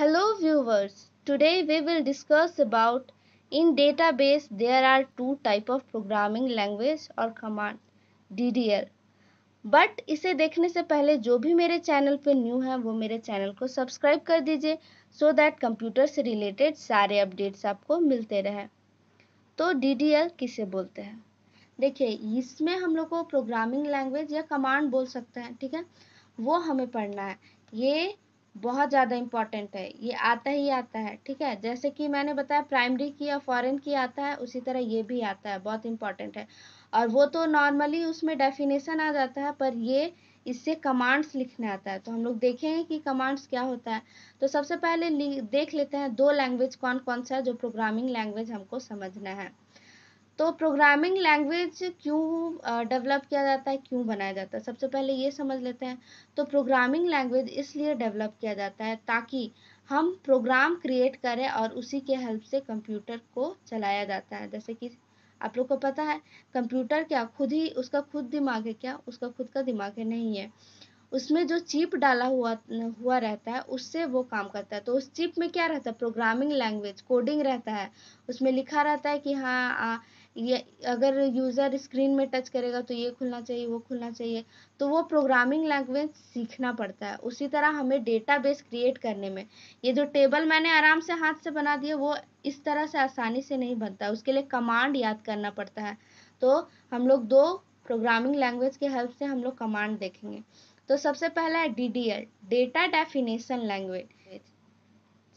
Hello viewers, today we will discuss about in database there are two type of programming language और command DDL। But इसे देखने से पहले जो भी मेरे चैनल पे न्यू है वो मेरे चैनल को सब्सक्राइब कर दीजिए सो दैट कंप्यूटर से रिलेटेड सारे अपडेट्स आपको मिलते रहे। तो DDL किसे बोलते हैं? देखिए, इसमें हम लोग को प्रोग्रामिंग लैंग्वेज या कमांड बोल सकते हैं, ठीक है, वो हमें पढ़ना है। ये बहुत ज़्यादा इम्पॉर्टेंट है, ये आता ही आता है, ठीक है। जैसे कि मैंने बताया प्राइमरी की या फॉरेन की आता है, उसी तरह ये भी आता है, बहुत इम्पॉर्टेंट है। और वो तो नॉर्मली उसमें डेफिनेशन आ जाता है, पर ये इससे कमांड्स लिखने आता है। तो हम लोग देखेंगे कि कमांड्स क्या होता है। तो सबसे पहले देख लेते हैं दो लैंग्वेज कौन कौन सा है जो प्रोग्रामिंग लैंग्वेज हमको समझना है। तो प्रोग्रामिंग लैंग्वेज क्यों डेवलप किया जाता है, क्यों बनाया जाता है, सबसे पहले ये समझ लेते हैं। तो प्रोग्रामिंग लैंग्वेज इसलिए डेवलप किया जाता है ताकि हम प्रोग्राम क्रिएट करें और उसी के हेल्प से कंप्यूटर को चलाया जाता है। जैसे कि आप लोग को पता है कंप्यूटर क्या खुद ही उसका खुद दिमाग है, क्या उसका खुद का दिमाग है? नहीं है। उसमें जो चिप डाला हुआ रहता है उससे वो काम करता है। तो उस चिप में क्या रहता है? प्रोग्रामिंग लैंग्वेज, कोडिंग रहता है। उसमें लिखा रहता है कि हाँ ये अगर यूज़र स्क्रीन में टच करेगा तो ये खुलना चाहिए, वो खुलना चाहिए। तो वो प्रोग्रामिंग लैंग्वेज सीखना पड़ता है। उसी तरह हमें डेटाबेस क्रिएट करने में ये जो टेबल मैंने आराम से हाथ से बना दिया वो इस तरह से आसानी से नहीं बनता, उसके लिए कमांड याद करना पड़ता है। तो हम लोग दो प्रोग्रामिंग लैंग्वेज के हेल्प से हम लोग कमांड देखेंगे। तो सबसे पहला है DDL, डेटा डेफिनेशन लैंग्वेज।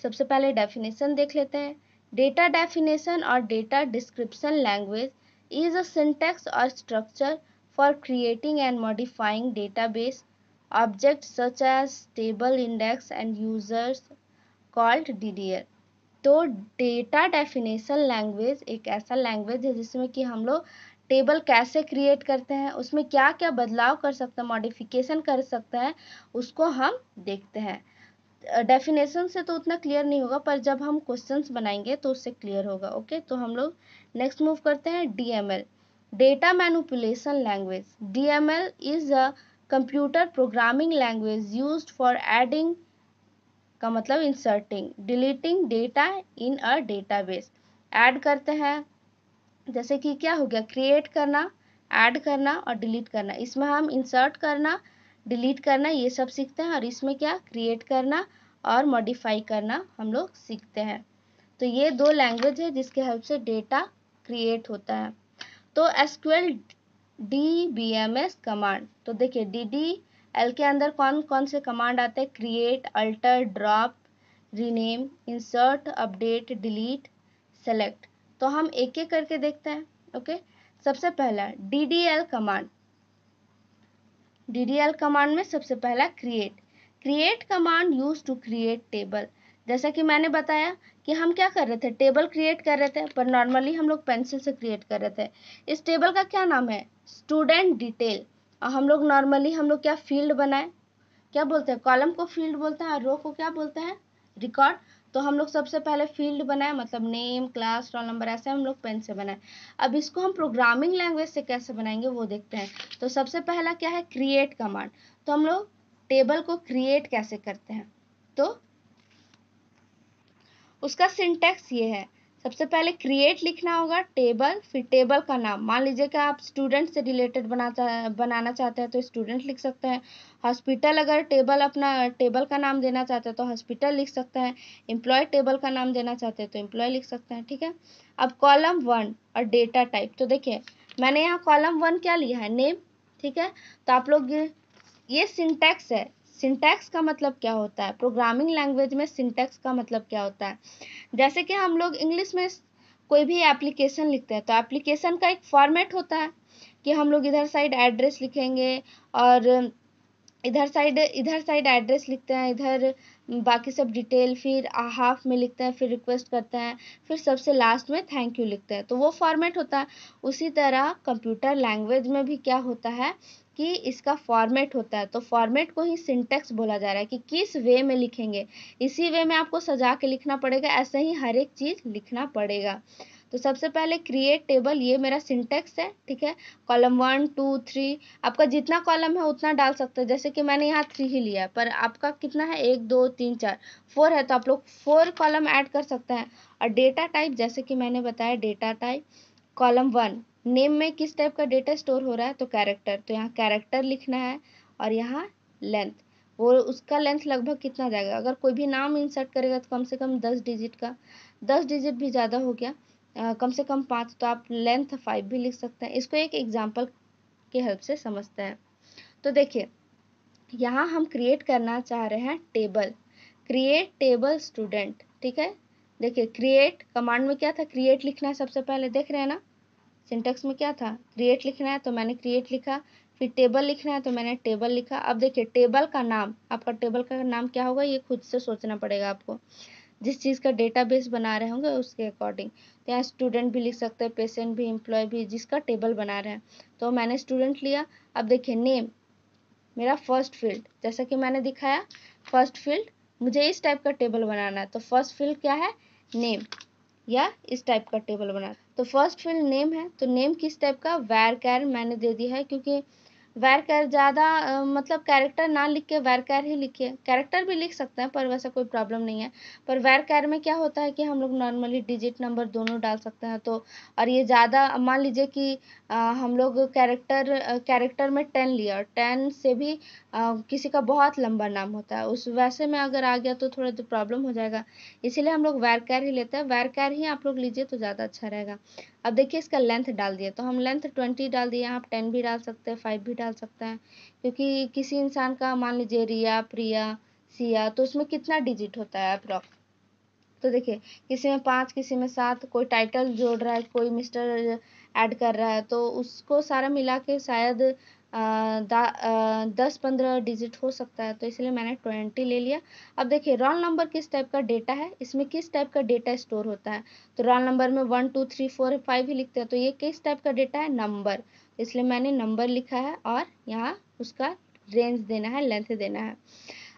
सबसे पहले डेफिनेशन देख लेते हैं। डेटा डेफिनेशन और data description language is a syntax और structure for creating and modifying database objects such as table, index and users called DDL। तो डेटा डेफिनेशन लैंग्वेज एक ऐसा लैंग्वेज है जिसमें कि हम लोग टेबल कैसे क्रिएट करते हैं, उसमें क्या क्या बदलाव कर सकते हैं, मॉडिफिकेशन कर सकते हैं, उसको हम देखते हैं। डेफिनेशन से तो उतना क्लियर नहीं होगा, पर जब हम क्वेश्चंस बनाएंगे तो उससे क्लियर होगा। ओके, तो हम लोग नेक्स्ट मूव करते हैं DML, data manipulation language. DML is a computer programming language used for adding का मतलब inserting, deleting data in a database. Add करते हैं, जैसे कि क्या हो गया, क्रिएट करना, ऐड करना और डिलीट करना। इसमें हम इंसर्ट करना, डिलीट करना ये सब सीखते हैं, और इसमें क्या, क्रिएट करना और मॉडिफाई करना हम लोग सीखते हैं। तो ये दो लैंग्वेज है जिसके हेल्प से डेटा क्रिएट होता है। तो SQL DBMS कमांड, तो देखिए DDL के अंदर कौन कौन से कमांड आते हैं? Create, alter, drop, rename, insert, update, delete, select. तो हम एक एक करके देखते हैं। ओके, सबसे पहला DDL कमांड। DDL कमांड में सबसे पहला create command use to create table. जैसा कि मैंने बताया कि हम क्या कर रहे थे, टेबल क्रिएट कर रहे थे, पर नॉर्मली हम लोग पेंसिल से क्रिएट कर रहे थे। इस टेबल का क्या नाम है? Student detail. और हम लोग नॉर्मली हम लोग क्या फील्ड बनाए, क्या बोलते हैं, कॉलम को फील्ड बोलते हैं और रो को क्या बोलते हैं, रिकॉर्ड। तो हम लोग सबसे पहले फील्ड बनाए, मतलब नेम, क्लास, रोल नंबर, ऐसे हम लोग पेन से बनाए। अब इसको हम प्रोग्रामिंग लैंग्वेज से कैसे बनाएंगे वो देखते हैं। तो सबसे पहला क्या है, क्रिएट कमांड। तो हम लोग टेबल को क्रिएट कैसे करते हैं, तो उसका सिंटैक्स ये है। सबसे पहले क्रिएट लिखना होगा टेबल, फिर टेबल का नाम। मान लीजिए कि आप स्टूडेंट से रिलेटेड बनाना चाहते हैं तो स्टूडेंट लिख सकते हैं। हॉस्पिटल अगर टेबल का नाम देना चाहते हैं तो हॉस्पिटल लिख सकते हैं। एम्प्लॉय टेबल का नाम देना चाहते हैं तो एम्प्लॉय लिख सकते हैं, ठीक है। अब कॉलम 1 और डेटा टाइप, तो देखिए मैंने यहाँ कॉलम 1 क्या लिया है, नेम, ठीक है। तो आप लोग ये सिंटैक्स है। सिंटैक्स का मतलब क्या होता है, प्रोग्रामिंग लैंग्वेज में सिंटैक्स का मतलब क्या होता है? जैसे कि हम लोग इंग्लिश में कोई भी एप्लीकेशन लिखते हैं तो एप्लीकेशन का एक फॉर्मेट होता है कि हम लोग इधर साइड एड्रेस लिखेंगे और इधर साइड एड्रेस लिखते हैं, इधर बाकी सब डिटेल, फिर हाफ में लिखते हैं, फिर रिक्वेस्ट करते हैं, फिर सबसे लास्ट में थैंक यू लिखते हैं। तो वो फॉर्मेट होता है। उसी तरह कंप्यूटर लैंग्वेज में भी क्या होता है कि इसका फॉर्मेट होता है। तो फॉर्मेट को ही सिंटैक्स बोला जा रहा है कि किस वे में लिखेंगे। इसी वे में आपको सजा के लिखना पड़ेगा, ऐसे ही हर एक चीज़ लिखना पड़ेगा। तो सबसे पहले क्रिएट टेबल, ये मेरा सिंटेक्स है, ठीक है। कॉलम 1 2 3, आपका जितना कॉलम है उतना डाल सकते हैं, जैसे कि मैंने यहाँ 3 ही लिया है, पर आपका कितना है 1 2 3 4 4 है, तो आप लोग 4 कॉलम ऐड कर सकते हैं। और डेटा टाइप, जैसे कि मैंने बताया डेटा टाइप, कॉलम 1 नेम में किस टाइप का डेटा स्टोर हो रहा है, तो कैरेक्टर, तो यहाँ कैरेक्टर लिखना है। और यहाँ लेंथ, वो उसका लेंथ लगभग कितना जाएगा, अगर कोई भी नाम इंसर्ट करेगा तो कम से कम 10 डिजिट का, 10 डिजिट भी ज़्यादा हो गया, कम से कम 5, तो आप लेंथ 5 भी लिख सकते हैं। इसको एक एग्जाम्पल के हेल्प से समझते हैं। तो देखिए यहाँ हम क्रिएट करना चाह रहे हैं टेबल, क्रिएट टेबल स्टूडेंट, ठीक है। देखिए क्रिएट कमांड में क्या था, क्रिएट लिखना है सबसे पहले, देख रहे हैं ना सिंटेक्स में क्या था, क्रिएट लिखना है, तो मैंने क्रिएट लिखा। फिर टेबल लिखना है, तो मैंने टेबल लिखा। अब देखिए टेबल का नाम, आपका टेबल का नाम क्या होगा, ये खुद से सोचना पड़ेगा आपको, जिस चीज़ का डेटाबेस बना रहे होंगे उसके अकॉर्डिंग। तो यहाँ स्टूडेंट भी लिख सकते हैं, पेशेंट भी, एम्प्लॉय भी, जिसका टेबल बना रहे हैं। तो मैंने स्टूडेंट लिया। अब देखिए नेम मेरा फर्स्ट फील्ड, जैसा कि मैंने दिखाया फर्स्ट फील्ड, मुझे इस टाइप का टेबल बनाना है, तो फर्स्ट फील्ड क्या है, नेम, या इस टाइप का टेबल बना। तो फर्स्ट फील्ड नेम है, तो नेम किस टाइप का, वैरकर मैंने दे दिया है, क्योंकि वैरकर ज़्यादा मतलब कैरेक्टर ना लिख के वैरकर ही लिखिए, कैरेक्टर भी लिख सकते हैं पर वैसा कोई प्रॉब्लम नहीं है। पर वैरकर में क्या होता है कि हम लोग नॉर्मली डिजिट नंबर दोनों डाल सकते हैं, तो और ये ज़्यादा मान लीजिए कि हम लोग कैरेक्टर में 10 लिया, और 10 से भी किसी का बहुत लंबा नाम होता है, उस वैसे में अगर आ गया तो थोड़ा तो प्रॉब्लम हो जाएगा, इसीलिए हम लोग वैरकर ही लेते हैं। वैरकर ही आप लोग लीजिए तो ज़्यादा अच्छा रहेगा। अब देखिए इसका लेंथ डाल दिया, तो हम लेंथ 20 डाल दिए, आप 10 भी डाल सकते हैं, 5 भी डाल सकते हैं, क्योंकि किसी इंसान का मान लीजिए रिया, प्रिया, सिया, तो उसमें कितना डिजिट होता है अप्रॉक्स, तो देखिए किसी में 5, किसी में 7, कोई टाइटल जोड़ रहा है, कोई मिस्टर ऐड कर रहा है, तो उसको सारा मिला के शायद 10-15 डिजिट हो सकता है, तो इसलिए मैंने 20 ले लिया। अब देखिए रोल नंबर किस टाइप का डेटा है, इसमें किस टाइप का डेटा स्टोर होता है, तो रोल नंबर में 1 2 3 4 5 ही लिखते हैं, तो ये किस टाइप का डेटा है, नंबर, इसलिए मैंने नंबर लिखा है, और यहाँ उसका रेंज देना है, लेंथ देना है।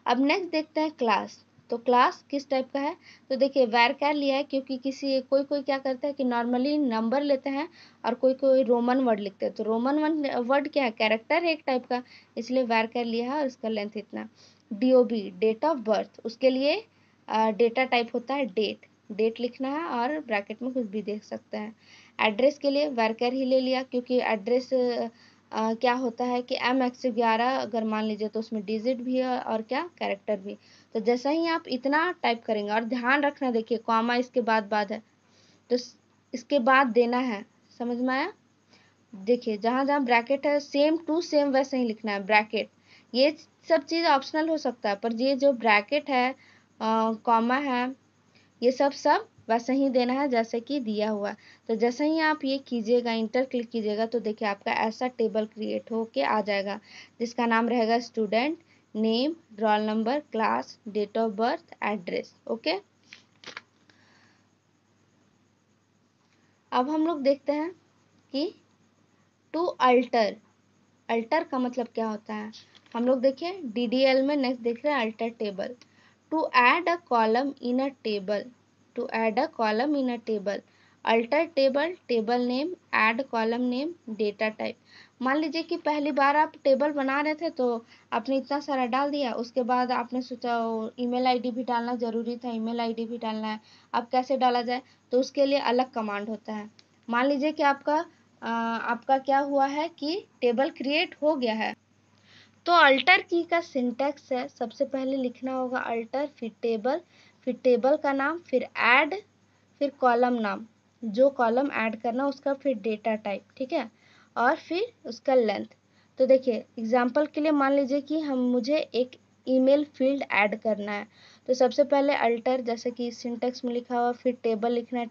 अब नेक्स्ट देखते हैं क्लास, तो क्लास किस टाइप का है, तो देखिए वैरकर लिया है, क्योंकि किसी कोई कोई क्या करता है कि नॉर्मली नंबर लेते हैं और कोई कोई रोमन वर्ड लिखते हैं, तो रोमन वर्ड क्या है, कैरेक्टर है एक टाइप का, इसलिए वैरकर लिया है, और इसका लेंथ इतना। DOB डेट ऑफ बर्थ, उसके लिए डेटा टाइप होता है डेट, डेट लिखना है, और ब्रैकेट में कुछ भी देख सकते हैं। एड्रेस के लिए वैरकर ही ले लिया, क्योंकि एड्रेस क्या होता है कि M111 अगर मान लीजिए तो उसमें डिजिट भी है और क्या कैरेक्टर भी, तो जैसा ही आप इतना टाइप करेंगे, और ध्यान रखना देखिए कॉमा इसके बाद है, तो इसके बाद देना है, समझ में आया। देखिए जहाँ जहाँ ब्रैकेट है सेम टू सेम वैसे ही लिखना है ब्रैकेट, ये सब चीज़ ऑप्शनल हो सकता है, पर ये जो ब्रैकेट है कॉमा है, ये सब वैसे ही देना है जैसे कि दिया हुआ है। तो जैसे ही आप ये कीजिएगा, इंटर क्लिक कीजिएगा, तो देखिए आपका ऐसा टेबल क्रिएट होके आ जाएगा, जिसका नाम रहेगा student, name, roll number, class, date of birth, address. Okay, अब हम लोग देखते हैं कि टू अल्टर, अल्टर का मतलब क्या होता है, हम लोग देखिए DDL में नेक्स्ट देख रहे हैं alter table, to add a column in a table, to add a column in a table, alter table, table name, add column name, data type. मान लीजिए कि पहली बार आप टेबल बना रहे थे, तो आपने इतना सारा डाल दिया, उसके बाद आपने सोचा ईमेल आईडी भी डालना ज़रूरी था, ईमेल आईडी भी डालना है, अब कैसे डाला जाए, तो उसके लिए अलग कमांड होता है। मान लीजिए कि आपका क्या हुआ है कि टेबल क्रिएट हो गया है, तो अल्टर की का सिंटैक्स है, सबसे पहले लिखना होगा अल्टर, फिर टेबल का नाम, फिर ऐड, फिर कॉलम नाम, जो कॉलम ऐड करना उसका, फिर डेटा टाइप, ठीक है, और फिर उसका लेंथ। तो देखिए एग्जांपल के लिए मान लीजिए कि मुझे एक ईमेल फील्ड ऐड करना है, तो सबसे पहले अल्टर, जैसे कि सिंटेक्स में लिखा हुआ, फिर टेबल लिखना है,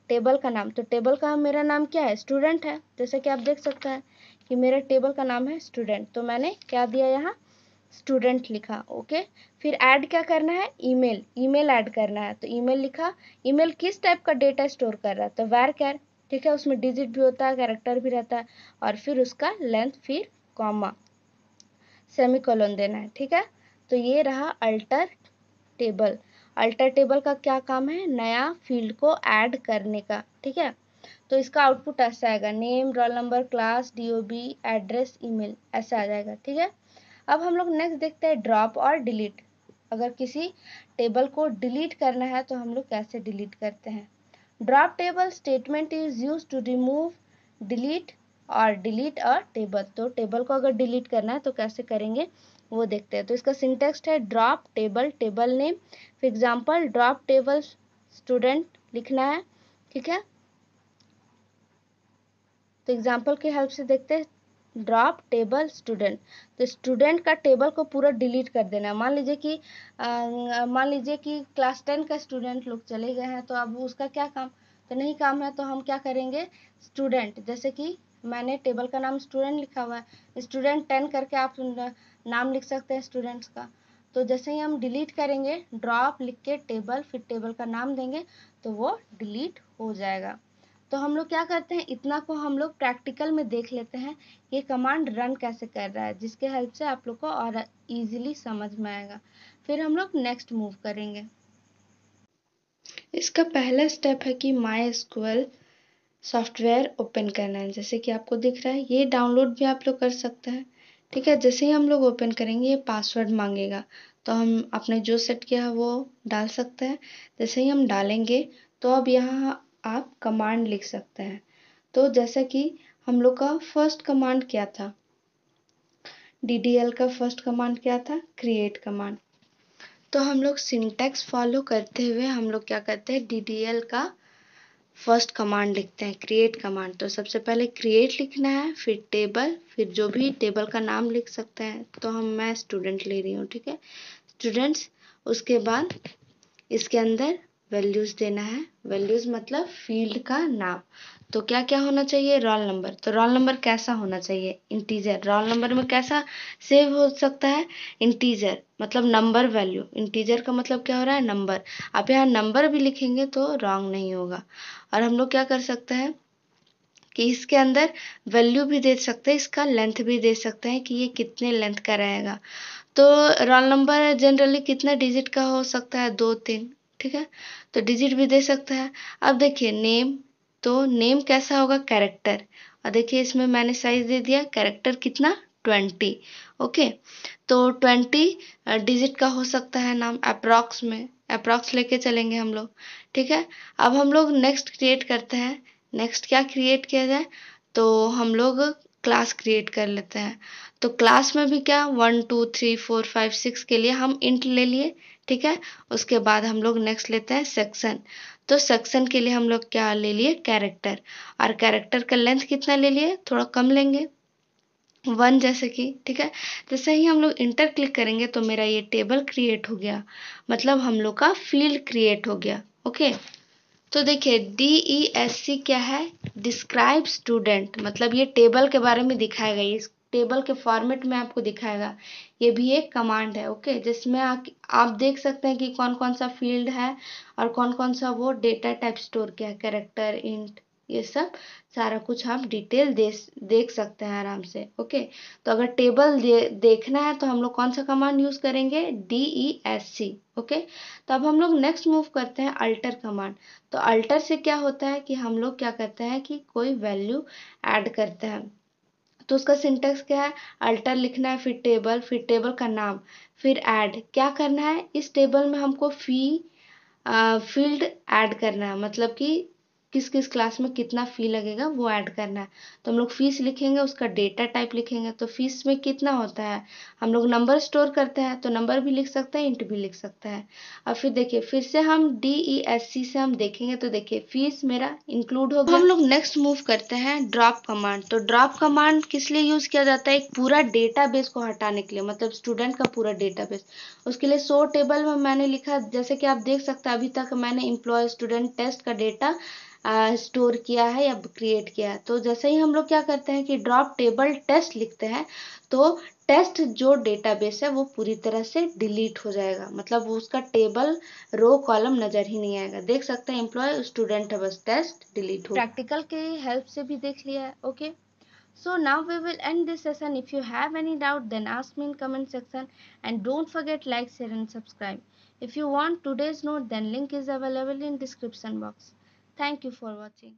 टेबल का नाम, तो टेबल का मेरा नाम क्या है, स्टूडेंट है, जैसे कि आप देख सकते हैं कि मेरे टेबल का नाम है स्टूडेंट, तो मैंने क्या दिया यहाँ, स्टूडेंट लिखा। ओके, फिर ऐड क्या करना है, ईमेल, ईमेल ऐड करना है, तो ईमेल लिखा। ईमेल किस टाइप का डेटा स्टोर कर रहा है, तो वैरकर, ठीक है, उसमें डिजिट भी होता है, कैरेक्टर भी रहता है, और फिर उसका लेंथ, फिर कॉमा, सेमीकोलन देना है, ठीक है। तो ये रहा अल्टर टेबल। अल्टर टेबल का क्या काम है, नया फील्ड को ऐड करने का, ठीक है। तो इसका आउटपुट ऐसा आएगा, name, roll number, class, DOB, address, email, ऐसा आ जाएगा, ठीक है। अब हम लोग नेक्स्ट देखते हैं ड्रॉप और डिलीट। अगर किसी टेबल को डिलीट करना है तो हम लोग कैसे डिलीट करते हैं। Drop table statement is use to remove, delete और डिलीट अ टेबल। तो टेबल को अगर डिलीट करना है तो कैसे करेंगे वो देखते हैं। तो इसका सिंटेक्स है drop table, table name, for example drop table student लिखना है, ठीक है। तो एग्जांपल की हेल्प से देखते हैं ड्रॉप टेबल स्टूडेंट। तो स्टूडेंट का टेबल को पूरा डिलीट कर देना है। मान लीजिए कि क्लास 10 का स्टूडेंट लोग चले गए हैं, तो अब उसका क्या काम, तो नहीं काम है, तो हम क्या करेंगे, स्टूडेंट, जैसे कि मैंने टेबल का नाम स्टूडेंट लिखा हुआ है, स्टूडेंट 10 करके आप नाम लिख सकते हैं स्टूडेंट्स का। तो जैसे ही हम डिलीट करेंगे, ड्रॉप लिख के टेबल, फिर टेबल का नाम देंगे, तो वो डिलीट हो जाएगा। तो हम लोग क्या करते हैं, इतना को हम लोग प्रैक्टिकल में देख लेते हैं ये कमांड रन कैसे कर रहा है, जिसके हेल्प से आप लोग को और इजीली समझ में आएगा। फिर हम लोग नेक्स्ट मूव करेंगे। इसका पहला स्टेप है कि माई एसक्यूएल सॉफ्टवेयर ओपन करना है। जैसे कि आपको दिख रहा है, ये डाउनलोड भी आप लोग कर सकते हैं, ठीक है। जैसे ही हम लोग ओपन करेंगे, ये पासवर्ड मांगेगा, तो हम आपने जो सेट किया है वो डाल सकते हैं। जैसे ही हम डालेंगे, तो अब यहाँ आप कमांड लिख सकते हैं। तो जैसा कि हम लोग का फर्स्ट कमांड क्या था, डीडीएल का फर्स्ट कमांड क्या था, क्रिएट कमांड। तो हम लोग सिंटैक्स फॉलो करते हुए हम लोग क्या करते हैं, डीडीएल का फर्स्ट कमांड लिखते हैं, क्रिएट कमांड। तो सबसे पहले क्रिएट लिखना है, फिर टेबल, फिर जो भी टेबल का नाम लिख सकते हैं। तो मैं स्टूडेंट ले रही हूँ, ठीक है, स्टूडेंट्स। उसके बाद इसके अंदर वैल्यूज देना है, वैल्यूज मतलब फील्ड का नाम। तो क्या क्या होना चाहिए, रोल नंबर। तो रोल नंबर कैसा होना चाहिए, इंटीजर। रोल नंबर में कैसा सेव हो सकता है, इंटीजर, मतलब नंबर वैल्यू। इंटीजर का मतलब क्या हो रहा है, नंबर। आप यहाँ नंबर भी लिखेंगे तो रॉन्ग नहीं होगा। और हम लोग क्या कर सकते हैं कि इसके अंदर वैल्यू भी दे सकते हैं, इसका लेंथ भी दे सकते हैं कि ये कितने लेंथ का रहेगा। तो रोल नंबर जनरली कितना डिजिट का हो सकता है, 2-3, ठीक है। तो डिजिट भी दे सकता है। अब देखिए नेम, तो नेम कैसा होगा, कैरेक्टर। और देखिए इसमें मैंने साइज दे दिया, कैरेक्टर कितना, 20, ओके। तो 20 डिजिट का हो सकता है नाम, अप्रॉक्स में, अप्रॉक्स लेके चलेंगे हम लोग, ठीक है। अब हम लोग नेक्स्ट क्रिएट करते हैं। नेक्स्ट क्या क्रिएट किया जाए, तो हम लोग क्लास क्रिएट कर लेते हैं। तो क्लास में भी क्या, 1 2 3 4 5 6 के लिए हम इंट ले लिए, ठीक है। उसके बाद हम लोग नेक्स्ट लेते हैं सेक्शन। तो सेक्शन के लिए हम लोग क्या ले लिए, कैरेक्टर। और कैरेक्टर का लेंथ कितना ले लिए, थोड़ा कम लेंगे, 1 जैसे कि, ठीक है। जैसे ही हम लोग इंटर क्लिक करेंगे तो मेरा ये टेबल क्रिएट हो गया, मतलब हम लोग का फील्ड क्रिएट हो गया, ओके। तो देखिए DESC क्या है, डिस्क्राइब स्टूडेंट, मतलब ये टेबल के बारे में दिखाएगा, ये टेबल के फॉर्मेट में आपको दिखाएगा। ये भी एक कमांड है, ओके, जिसमें आप देख सकते हैं कि कौन कौन सा फील्ड है और कौन कौन सा वो डेटा टाइप स्टोर किया है, कैरेक्टर, इंट, ये सब सारा कुछ आप डिटेल देख सकते हैं आराम से, ओके। तो अगर टेबल देखना है तो हम लोग कौन सा कमांड यूज करेंगे, DESC, ओके। तो अब हम लोग नेक्स्ट मूव करते हैं अल्टर कमांड। तो अल्टर से क्या होता है कि हम लोग क्या करते हैं कि कोई वैल्यू ऐड करते हैं। तो उसका सिंटेक्स क्या है, अल्टर लिखना है, फिर टेबल का नाम, फिर ऐड। क्या करना है, इस टेबल में हमको फील्ड ऐड करना है, मतलब कि किस किस क्लास में कितना फी लगेगा वो ऐड करना है। तो हम लोग फीस लिखेंगे, उसका डेटा टाइप लिखेंगे। तो फीस में कितना होता है, हम लोग नंबर स्टोर करते हैं, तो नंबर भी लिख सकते हैं, इंट भी लिख सकते हैं। और फिर देखिए, फिर से हम DESC से हम देखेंगे, तो देखिए फीस मेरा इंक्लूड हो गया। हम लोग नेक्स्ट मूव करते हैं ड्रॉप कमांड। तो ड्रॉप कमांड किस लिए यूज किया जाता है, एक पूरा डेटाबेस को हटाने के लिए, मतलब स्टूडेंट का पूरा डेटाबेस। उसके लिए सो टेबल में मैंने लिखा, जैसे कि आप देख सकते हैं, अभी तक मैंने एम्प्लॉय स्टूडेंट टेस्ट का डेटा स्टोर किया है या क्रिएट किया है। तो जैसे ही हम लोग क्या करते हैं कि ड्रॉप टेबल टेस्ट लिखते हैं, तो टेस्ट जो डेटाबेस है वो पूरी तरह से डिलीट हो जाएगा, मतलब वो उसका टेबल रो कॉलम नजर ही नहीं आएगा। देख सकते हैं एम्प्लॉय स्टूडेंट है, बस टेस्ट डिलीट हो। प्रैक्टिकल के हेल्प से भी देख लिया है, okay. So now we will end this session. If you have any doubt, then ask me in comment section, and don't forget like, share and subscribe. If you want today's note, then link is available in description box. Thank you for watching.